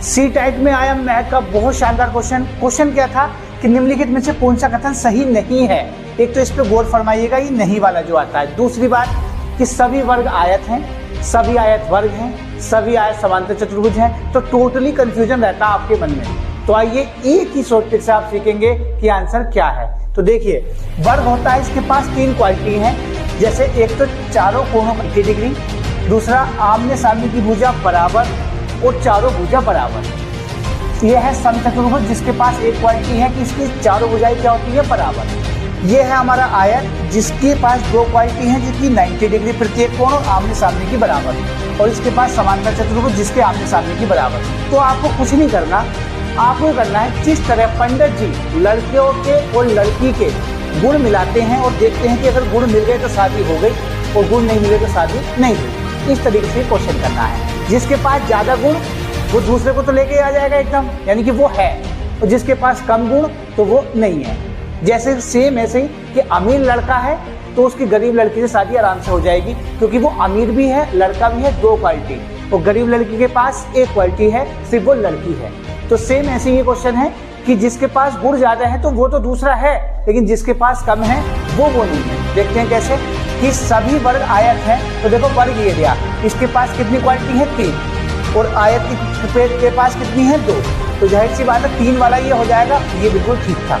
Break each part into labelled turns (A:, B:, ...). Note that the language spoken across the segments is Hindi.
A: सी टाइप में आया मैथ का बहुत शानदार क्वेश्चन क्या था कि निम्नलिखित में से कौन सा कथन सही नहीं है। एक तो इस पे गौर फरमाइएगा, ये नहीं वाला जो आता है। दूसरी बात कि सभी वर्ग आयत हैं, सभी आयत वर्ग हैं, सभी आयत समांतर चतुर्भुज हैं, तो टोटली कंफ्यूजन रहता है आपके मन में। तो आइए एक ही शॉर्ट ट्रिक से आप सीखेंगे कि आंसर क्या है। तो देखिए, वर्ग होता है, इसके पास 3 क्वालिटी हैं। जैसे एक तो चारों कोणों 90 डिग्री, दूसरा आमने सामने की भुजा बराबर और चारों भुजा बराबर। यह है समचतुर्भुज जिसके पास एक क्वालिटी है कि इसकी चारों भुजाएं क्या होती है, बराबर। यह है हमारा आयत जिसके पास 2 क्वालिटी हैं, जिसकी 90 डिग्री प्रत्येक कोण और आमने सामने की बराबर, और इसके पास समांतर चतुर्भुज जिसके आमने सामने की बराबर। तो आपको कुछ नहीं करना, आपको करना है जिस तरह पंडित जी लड़कियों के और लड़की के गुण मिलाते हैं और देखते हैं कि अगर गुण मिल गए तो शादी हो गई और गुण नहीं मिले तो शादी नहीं हुई, इस तरीके से क्वेश्चन करना है। जिसके पास ज़्यादा गुण वो दूसरे को तो लेके आ जाएगा एकदम, यानी कि वो है, और जिसके पास कम गुण तो वो नहीं है। जैसे सेम ऐसे ही कि अमीर लड़का है तो उसकी गरीब लड़की से शादी आराम से हो जाएगी, क्योंकि वो अमीर भी है लड़का भी है, 2 क्वालिटी, और गरीब लड़की के पास 1 क्वालिटी है, सिर्फ वो लड़की है। तो सेम ऐसे ये क्वेश्चन है कि जिसके पास गुण ज्यादा है तो वो तो दूसरा है, लेकिन जिसके पास कम है वो नहीं है। देखते हैं कैसे कि सभी वर्ग आयत है, तो देखो वर्ग ये दिया, इसके पास कितनी क्वालिटी है, 3, और आयत के पास कितनी है, 2। तो जाहिर सी बात है 3 वाला ये हो जाएगा, ये बिल्कुल ठीक था।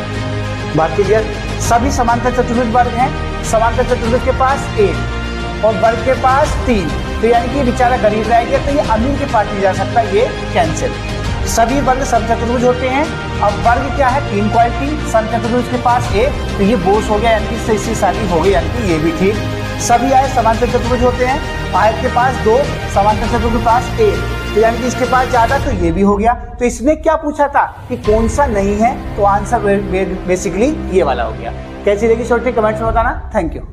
A: बात क्लियर। सभी समांतर चतुर्भुज वर्ग हैं, समांतर चतुर्भुज के पास 1 और वर्ग के पास 3, तो यानी कि बेचारा गरीब रह गया, तो ये अमीर के पास नहीं जा सकता, ये कैंसिल। सभी वर्ग समचतुर्भुज होते हैं। अब वर्ग क्या है, 3 क्वालिटी, समचतुर्भुज के पास 1, तो ये बोस हो गया, यानी कि इससे शादी हो गई, यानी कि ये भी ठीक। सभी आयत समांतर चतुर्भुज होते हैं, आयत के पास 2, समांतर चतुर्भुज के पास 1, तो यानी कि इसके पास ज्यादा, तो ये भी हो गया। तो इसने क्या पूछा था कि कौन सा नहीं है, तो आंसर बेसिकली ये वाला हो गया। कैसी लगी शॉर्ट ट्रिक कमेंट्स में बताना। Thank you.